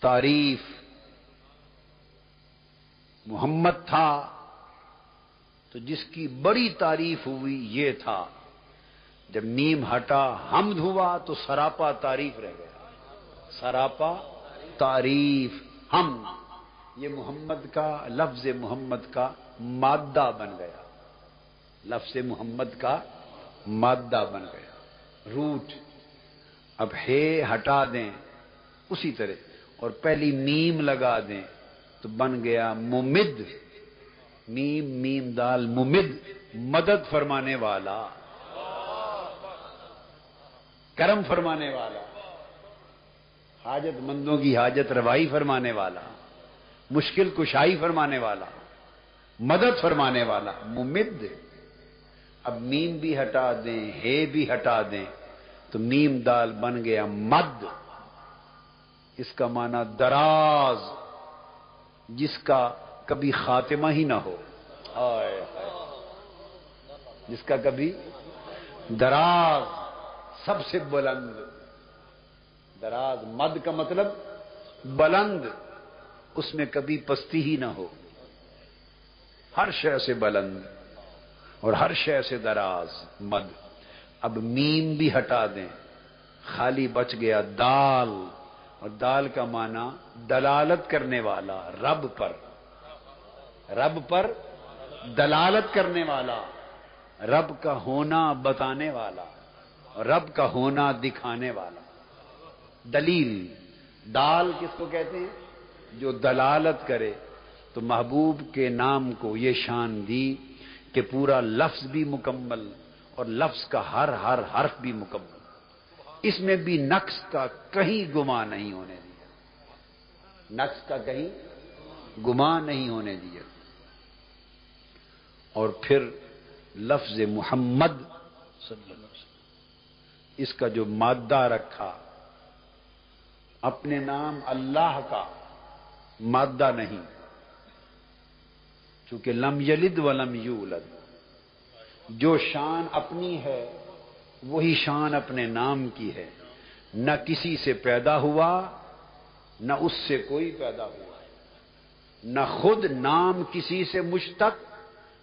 تعریف محمد تھا تو جس کی بڑی تعریف ہوئی یہ تھا، جب میم ہٹا حمد ہوا تو سراپا تعریف رہ گیا، سراپا تعریف حمد، یہ محمد کا لفظ محمد کا مادہ بن گیا، لفظ محمد کا مادہ بن گیا، روٹ۔ اب ہے ہٹا دیں اسی طرح اور پہلی میم لگا دیں تو بن گیا ممد، میم میم دال ممد، مدد فرمانے والا، کرم فرمانے والا، حاجت مندوں کی حاجت روائی فرمانے والا، مشکل کشائی فرمانے والا، مدد فرمانے والا، ممد۔ اب میم بھی ہٹا دیں ہے بھی ہٹا دیں تو میم دال بن گیا مد، اس کا معنی دراز، جس کا کبھی خاتمہ ہی نہ ہو، جس کا کبھی دراز، سب سے بلند، دراز مد کا مطلب بلند، اس میں کبھی پستی ہی نہ ہو، ہر شے سے بلند اور ہر شے سے دراز، مد۔ اب میم بھی ہٹا دیں خالی بچ گیا دال، اور دال کا معنی دلالت کرنے والا، رب پر، رب پر دلالت کرنے والا، رب کا ہونا بتانے والا، رب کا ہونا دکھانے والا، دلیل۔ دال کس کو کہتے ہیں؟ جو دلالت کرے۔ تو محبوب کے نام کو یہ شان دی کہ پورا لفظ بھی مکمل اور لفظ کا ہر ہر حرف بھی مکمل، اس میں بھی نقص کا کہیں گمان نہیں ہونے دیا، نقص کا کہیں گمان نہیں ہونے دیا۔ اور پھر لفظ محمد صلی اللہ علیہ وسلم، اس کا جو مادہ رکھا، اپنے نام اللہ کا مادہ نہیں، چونکہ لم یلد ولم یولد، جو شان اپنی ہے وہی شان اپنے نام کی ہے، نہ کسی سے پیدا ہوا نہ اس سے کوئی پیدا ہوا، نہ خود نام کسی سے مشتق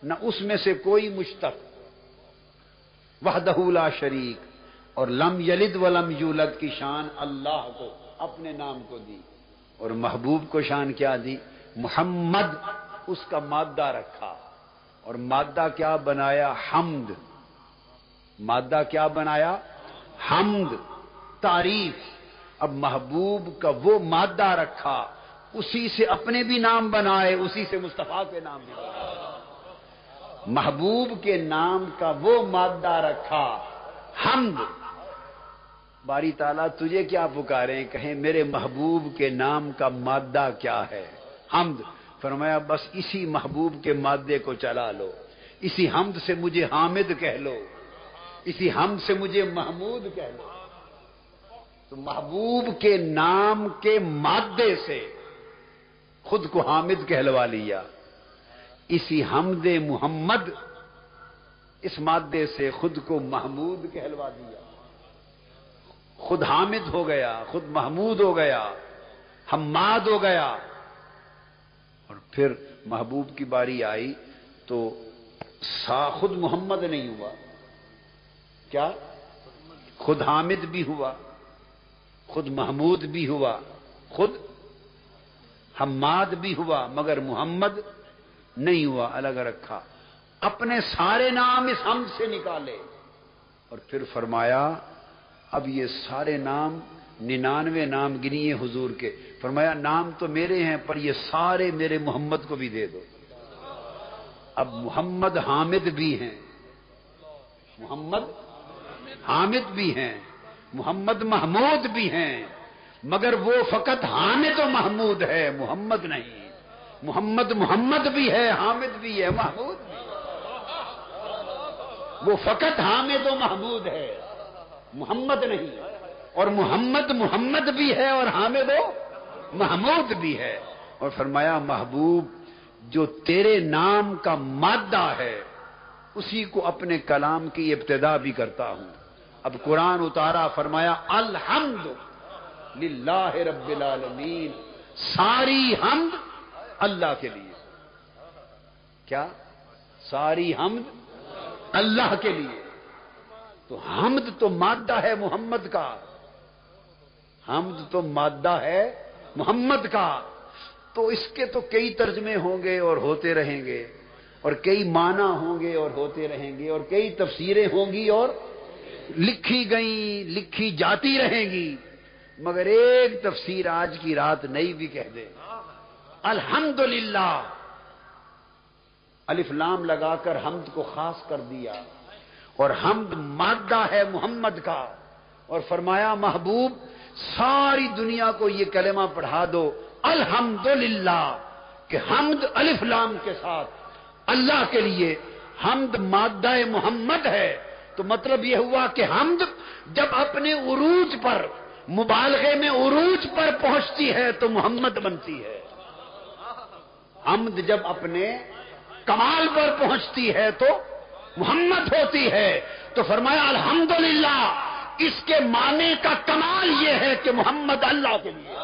نہ اس میں سے کوئی مشتق، وحدہ لا شریک۔ اور لم یلد ولم یولد کی شان اللہ کو اپنے نام کو دی، اور محبوب کو شان کیا دی؟ محمد، اس کا مادہ رکھا، اور مادہ کیا بنایا؟ حمد، مادہ کیا بنایا؟ حمد، تعریف۔ اب محبوب کا وہ مادہ رکھا، اسی سے اپنے بھی نام بنائے، اسی سے مصطفیٰ کے نام بھی بنائے۔ محبوب کے نام کا وہ مادہ رکھا، حمد۔ باری تعالیٰ تجھے کیا پکاریں؟ کہیں میرے محبوب کے نام کا مادہ کیا ہے؟ حمد۔ فرمایا بس اسی محبوب کے مادے کو چلا لو، اسی حمد سے مجھے حامد کہہ لو، اسی حمد سے مجھے محمود کہہ لو۔ تو محبوب کے نام کے مادے سے خود کو حامد کہلوا لیا، اسی حمد محمد اس مادے سے خود کو محمود کہلوا دیا، خود حامد ہو گیا، خود محمود ہو گیا، حماد ہو گیا۔ اور پھر محبوب کی باری آئی تو خود محمد نہیں ہوا، کیا؟ خود حامد بھی ہوا، خود محمود بھی ہوا، خود حماد بھی ہوا، مگر محمد نہیں ہوا، الگ رکھا، اپنے سارے نام اس حمد سے نکالے۔ اور پھر فرمایا اب یہ سارے نام 99 نام گنیے حضور کے، فرمایا نام تو میرے ہیں پر یہ سارے میرے محمد کو بھی دے دو۔ اب محمد حامد بھی ہیں، محمد حامد بھی ہیں، محمد محمود بھی ہیں، مگر وہ فقط حامد و محمود ہے، محمد نہیں۔ محمد محمد بھی ہے، حامد بھی ہے، محمود بھی ہے، وہ فقط حامد و محمود ہے، محمد نہیں۔ اور محمد محمد بھی ہے اور حامد و محمود بھی ہے۔ اور فرمایا محبوب جو تیرے نام کا مادہ ہے اسی کو اپنے کلام کی ابتدا بھی کرتا ہوں۔ اب قرآن اتارا، فرمایا الحمد للہ رب العالمین ساری حمد اللہ کے لیے. کیا؟ ساری حمد اللہ کے لیے. تو حمد تو مادہ ہے محمد کا، حمد تو مادہ ہے محمد کا. تو اس کے تو کئی ترجمے ہوں گے اور ہوتے رہیں گے، اور کئی معنی ہوں گے اور ہوتے رہیں گے، اور کئی تفسیریں ہوں گی اور لکھی گئیں لکھی جاتی رہیں گی. مگر ایک تفسیر آج کی رات نئی بھی کہہ دے. الحمدللہ، الف لام لگا کر حمد کو خاص کر دیا، اور حمد مادہ ہے محمد کا. اور فرمایا محبوب ساری دنیا کو یہ کلمہ پڑھا دو الحمدللہ، کہ حمد الف لام کے ساتھ اللہ کے لیے، حمد مادہ محمد ہے. تو مطلب یہ ہوا کہ حمد جب اپنے عروج پر، مبالغے میں عروج پر پہنچتی ہے تو محمد بنتی ہے. حمد جب اپنے کمال پر پہنچتی ہے تو محمد ہوتی ہے. تو فرمایا الحمدللہ، اس کے معنی کا کمال یہ ہے کہ محمد اللہ کے لیے.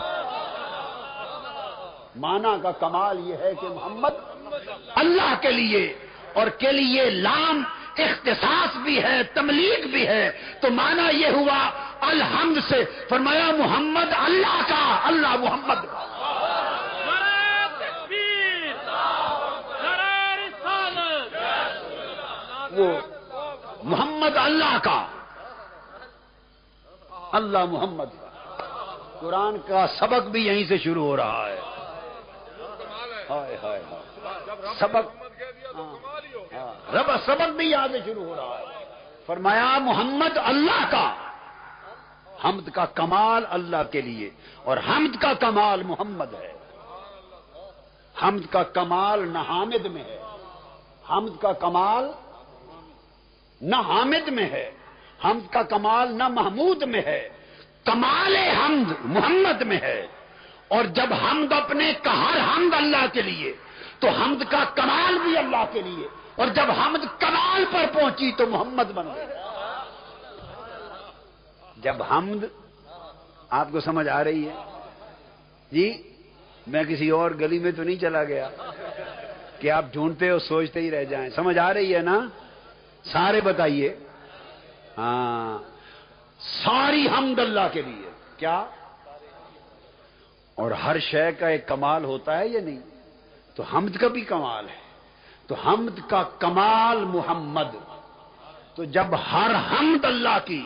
معنی کا کمال یہ ہے کہ محمد اللہ کے لیے. اور کے لیے لام اختصاص بھی ہے، تملیک بھی ہے. تو معنی یہ ہوا الحمد سے فرمایا محمد اللہ کا، اللہ محمد کا. وہ محمد اللہ کا، اللہ محمد کا. قرآن کا سبق بھی یہیں سے شروع ہو رہا ہے. ہائے ہائے ہائے، سبق رب سبق بھی یہاں سے شروع ہو رہا ہے. فرمایا محمد اللہ کا، حمد کا کمال اللہ کے لیے، اور حمد کا کمال محمد ہے. حمد کا کمال نہ حامد میں ہے، حمد کا کمال نہ حامد میں ہے، حمد کا کمال نہ محمود میں ہے، کمال حمد محمد میں ہے. اور جب حمد اپنے ہر حمد اللہ کے لیے، تو حمد کا کمال بھی اللہ کے لیے. اور جب حمد کمال پر پہنچی تو محمد بن گئی. جب حمد، آپ کو سمجھ آ رہی ہے جی؟ میں کسی اور گلی میں تو نہیں چلا گیا کہ آپ ڈھونڈتے ہو سوچتے ہی رہ جائیں. سمجھ آ رہی ہے نا؟ سارے بتائیے. ہاں، ساری حمد اللہ کے لیے. کیا؟ اور ہر شے کا ایک کمال ہوتا ہے یا نہیں؟ تو حمد کا بھی کمال ہے. تو حمد کا کمال محمد. تو جب ہر حمد اللہ کی،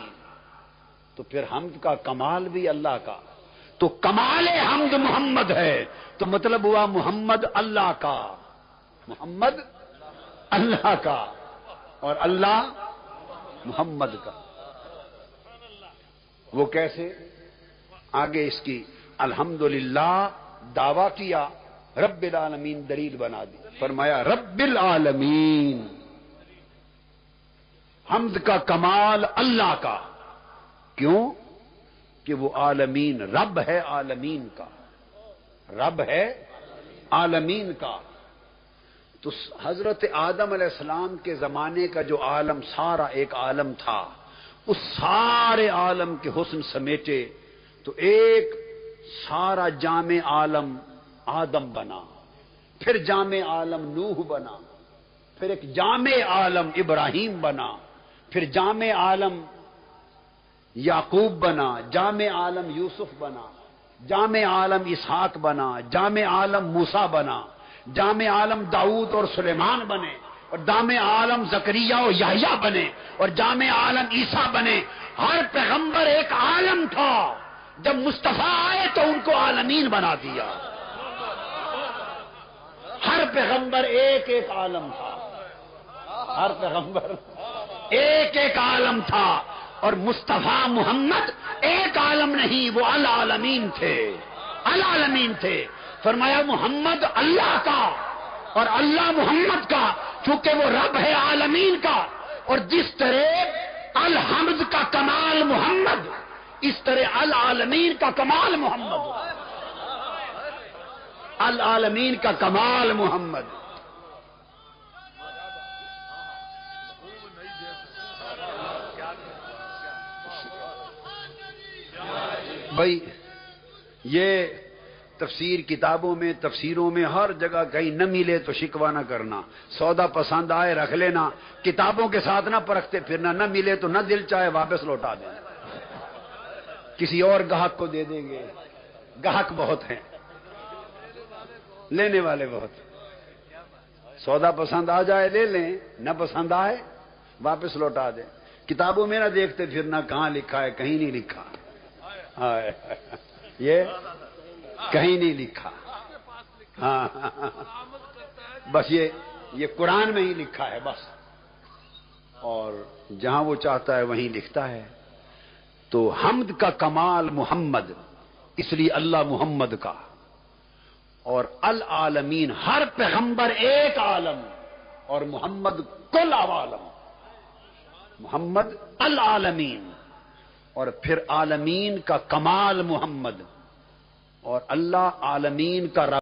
تو پھر حمد کا کمال بھی اللہ کا. تو کمال حمد محمد ہے. تو مطلب ہوا محمد اللہ کا، محمد اللہ کا، اور اللہ محمد کا. وہ کیسے؟ آگے اس کی الحمدللہ دعویٰ کیا، رب العالمین دلیل بنا دی. فرمایا رب العالمین، حمد کا کمال اللہ کا. کیوں؟ کہ وہ عالمین رب ہے، عالمین کا رب ہے، عالمین کا. تو حضرت آدم علیہ السلام کے زمانے کا جو عالم، سارا ایک عالم تھا، اس سارے عالم کے حسن سمیٹے تو ایک سارا جامع عالم آدم بنا. پھر جامع عالم نوح بنا، پھر ایک جامع عالم ابراہیم بنا، پھر جامع عالم یعقوب بنا، جامع عالم یوسف بنا، جامع عالم اسحاق بنا، جامع عالم موسیٰ بنا، جامع عالم داؤد اور سلیمان بنے، اور جامع عالم زکریا اور یحییٰ بنے، اور جامع عالم عیسیٰ بنے. ہر پیغمبر ایک عالم تھا. جب مصطفیٰ آئے تو ان کو عالمین بنا دیا. ہر پیغمبر ایک ایک عالم تھا، ہر پیغمبر ایک ایک عالم تھا. اور مصطفیٰ محمد ایک عالم نہیں، وہ العالمین تھے، العالمین تھے. فرمایا محمد اللہ کا اور اللہ محمد کا، چونکہ وہ رب ہے عالمین کا. اور جس طرح الحمد کا کمال محمد، اس طرح العالمین کا کمال محمد، العالمین کا کمال محمد. بھائی یہ تفسیر کتابوں میں، تفسیروں میں، ہر جگہ کہیں نہ ملے تو شکوہ نہ کرنا، سودا پسند آئے رکھ لینا، کتابوں کے ساتھ نہ پرکھتے پھرنا، نہ ملے تو نہ دل چاہے واپس لوٹا دینا، کسی اور گاہک کو دے دیں گے، گاہک بہت ہیں، لینے والے بہت، سودا پسند آ جائے لے لیں، نہ پسند آئے واپس لوٹا دیں، کتابوں میں نہ دیکھتے پھرنا کہاں لکھا ہے، کہیں نہیں لکھا، یہ کہیں نہیں لکھا، ہاں بس یہ قرآن میں ہی لکھا ہے بس، اور جہاں وہ چاہتا ہے وہیں لکھتا ہے۔ تو حمد کا کمال محمد، اس لیے اللہ محمد کا، اور العالمین ہر پیغمبر ایک عالم اور محمد کل عوالم، محمد العالمین، اور پھر عالمین کا کمال محمد، اور اللہ عالمین کا رب